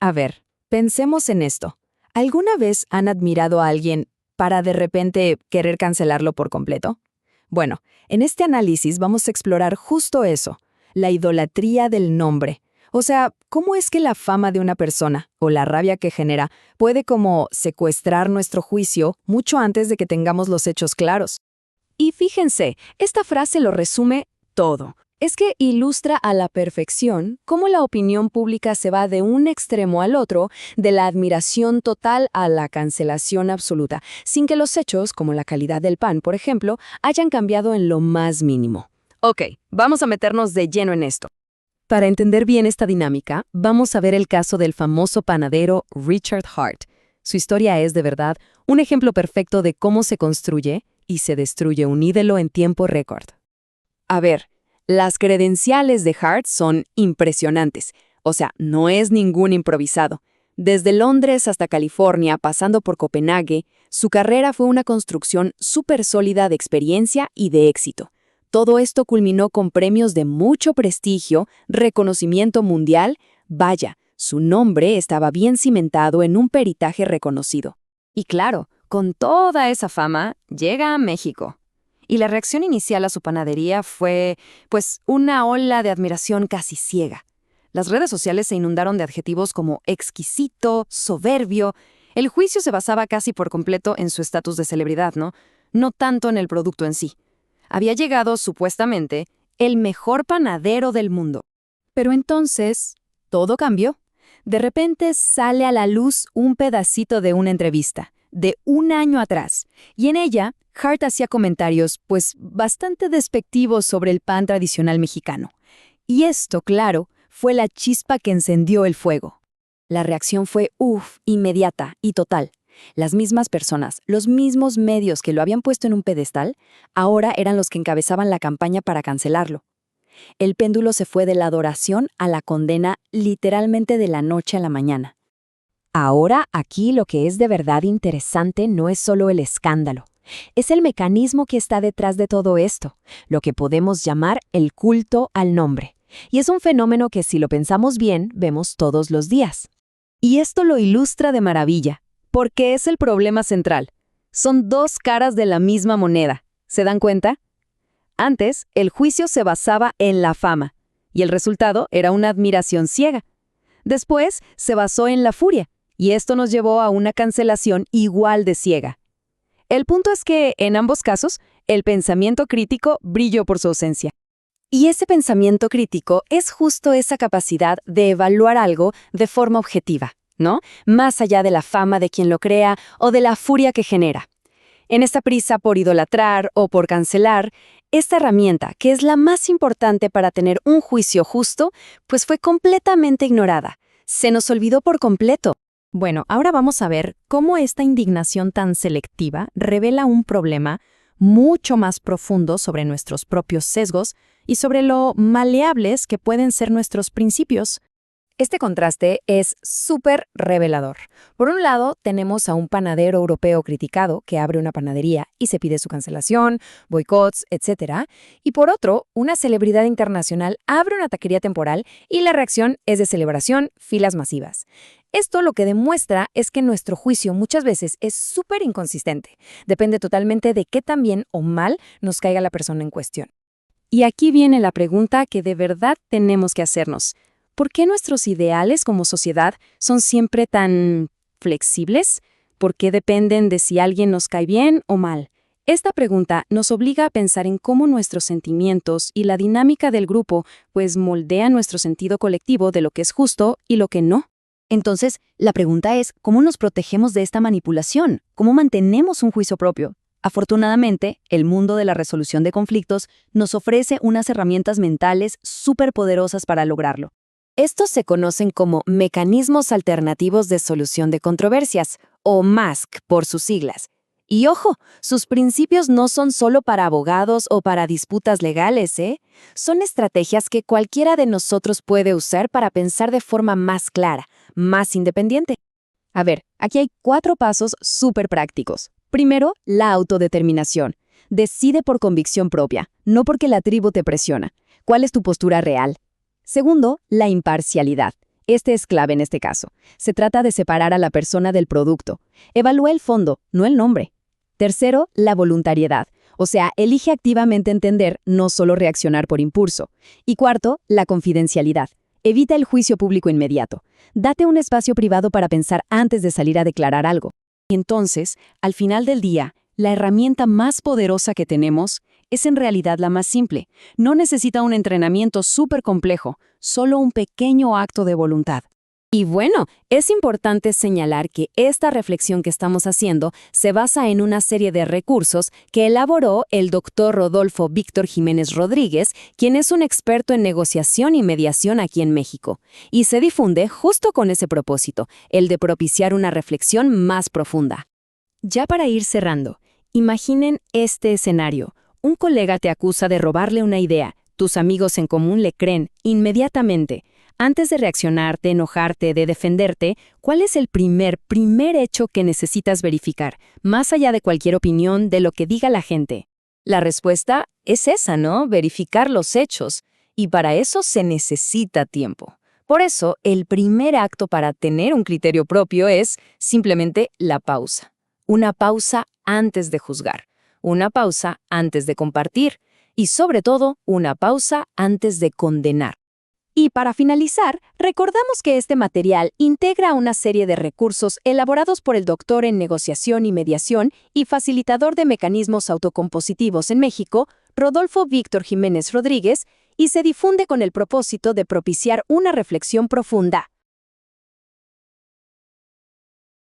A ver, pensemos en esto. ¿Alguna vez han admirado a alguien para de repente querer cancelarlo por completo? Bueno, en este análisis vamos a explorar justo eso, la idolatría del nombre. O sea, ¿cómo es que la fama de una persona, o la rabia que genera, puede como secuestrar nuestro juicio mucho antes de que tengamos los hechos claros? Y fíjense, esta frase lo resume todo. Es que ilustra a la perfección cómo la opinión pública se va de un extremo al otro, de la admiración total a la cancelación absoluta, sin que los hechos, como la calidad del pan, por ejemplo, hayan cambiado en lo más mínimo. Ok, vamos a meternos de lleno en esto. Para entender bien esta dinámica, vamos a ver el caso del famoso panadero Richard Hart. Su historia es, de verdad, un ejemplo perfecto de cómo se construye y se destruye un ídolo en tiempo récord. A ver, las credenciales de Hart son impresionantes. O sea, no es ningún improvisado. Desde Londres hasta California, pasando por Copenhague, su carrera fue una construcción súper sólida de experiencia y de éxito. Todo esto culminó con premios de mucho prestigio, reconocimiento mundial. Vaya, su nombre estaba bien cimentado en un peritaje reconocido. Y claro, con toda esa fama, llega a México. Y la reacción inicial a su panadería fue, pues, una ola de admiración casi ciega. Las redes sociales se inundaron de adjetivos como exquisito, soberbio. El juicio se basaba casi por completo en su estatus de celebridad, ¿no? No tanto en el producto en sí. Había llegado, supuestamente, el mejor panadero del mundo. Pero entonces, todo cambió. De repente sale a la luz un pedacito de una entrevista, de un año atrás, y en ella, Hart hacía comentarios, pues, bastante despectivos sobre el pan tradicional mexicano. Y esto, claro, fue la chispa que encendió el fuego. La reacción fue, inmediata y total. Las mismas personas, los mismos medios que lo habían puesto en un pedestal, ahora eran los que encabezaban la campaña para cancelarlo. El péndulo se fue de la adoración a la condena literalmente de la noche a la mañana. Ahora, aquí lo que es de verdad interesante no es solo el escándalo. Es el mecanismo que está detrás de todo esto, lo que podemos llamar el culto al nombre. Y es un fenómeno que, si lo pensamos bien, vemos todos los días. Y esto lo ilustra de maravilla, porque es el problema central. Son dos caras de la misma moneda. ¿Se dan cuenta? Antes, el juicio se basaba en la fama, y el resultado era una admiración ciega. Después, se basó en la furia, y esto nos llevó a una cancelación igual de ciega. El punto es que, en ambos casos, el pensamiento crítico brilló por su ausencia. Y ese pensamiento crítico es justo esa capacidad de evaluar algo de forma objetiva, ¿no? Más allá de la fama de quien lo crea o de la furia que genera. En esta prisa por idolatrar o por cancelar, esta herramienta, que es la más importante para tener un juicio justo, pues fue completamente ignorada. Se nos olvidó por completo. Bueno, ahora vamos a ver cómo esta indignación tan selectiva revela un problema mucho más profundo sobre nuestros propios sesgos y sobre lo maleables que pueden ser nuestros principios. Este contraste es súper revelador. Por un lado, tenemos a un panadero europeo criticado que abre una panadería y se pide su cancelación, boicots, etc. Y por otro, una celebridad internacional abre una taquería temporal y la reacción es de celebración, filas masivas. Esto lo que demuestra es que nuestro juicio muchas veces es súper inconsistente. Depende totalmente de qué tan bien o mal nos caiga la persona en cuestión. Y aquí viene la pregunta que de verdad tenemos que hacernos. ¿Por qué nuestros ideales como sociedad son siempre tan flexibles? ¿Por qué dependen de si alguien nos cae bien o mal? Esta pregunta nos obliga a pensar en cómo nuestros sentimientos y la dinámica del grupo pues moldean nuestro sentido colectivo de lo que es justo y lo que no. Entonces, la pregunta es, ¿cómo nos protegemos de esta manipulación? ¿Cómo mantenemos un juicio propio? Afortunadamente, el mundo de la resolución de conflictos nos ofrece unas herramientas mentales súper poderosas para lograrlo. Estos se conocen como mecanismos alternativos de solución de controversias, o MASC por sus siglas. Y ojo, sus principios no son solo para abogados o para disputas legales, ¿eh? Son estrategias que cualquiera de nosotros puede usar para pensar de forma más clara, más independiente. A ver, aquí hay 4 pasos súper prácticos. Primero, la autodeterminación. Decide por convicción propia, no porque la tribu te presiona. ¿Cuál es tu postura real? Segundo, la imparcialidad. Este es clave en este caso. Se trata de separar a la persona del producto. Evalúa el fondo, no el nombre. Tercero, la voluntariedad. O sea, elige activamente entender, no solo reaccionar por impulso. Y cuarto, la confidencialidad. Evita el juicio público inmediato. Date un espacio privado para pensar antes de salir a declarar algo. Entonces, al final del día, la herramienta más poderosa que tenemos es en realidad la más simple. No necesita un entrenamiento súper complejo, solo un pequeño acto de voluntad. Y bueno, es importante señalar que esta reflexión que estamos haciendo se basa en una serie de recursos que elaboró el doctor Rodolfo Víctor Jiménez Rodríguez, quien es un experto en negociación y mediación aquí en México, y se difunde justo con ese propósito, el de propiciar una reflexión más profunda. Ya para ir cerrando, imaginen este escenario. Un colega te acusa de robarle una idea, tus amigos en común le creen inmediatamente. Antes de reaccionar, de enojarte, de defenderte, ¿cuál es el primer hecho que necesitas verificar, más allá de cualquier opinión, de lo que diga la gente? La respuesta es esa, ¿no? Verificar los hechos. Y para eso se necesita tiempo. Por eso, el primer acto para tener un criterio propio es simplemente la pausa. Una pausa antes de juzgar. Una pausa antes de compartir. Y sobre todo, una pausa antes de condenar. Y para finalizar, recordamos que este material integra una serie de recursos elaborados por el doctor en negociación y mediación y facilitador de mecanismos autocompositivos en México, Rodolfo Víctor Jiménez Rodríguez, y se difunde con el propósito de propiciar una reflexión profunda.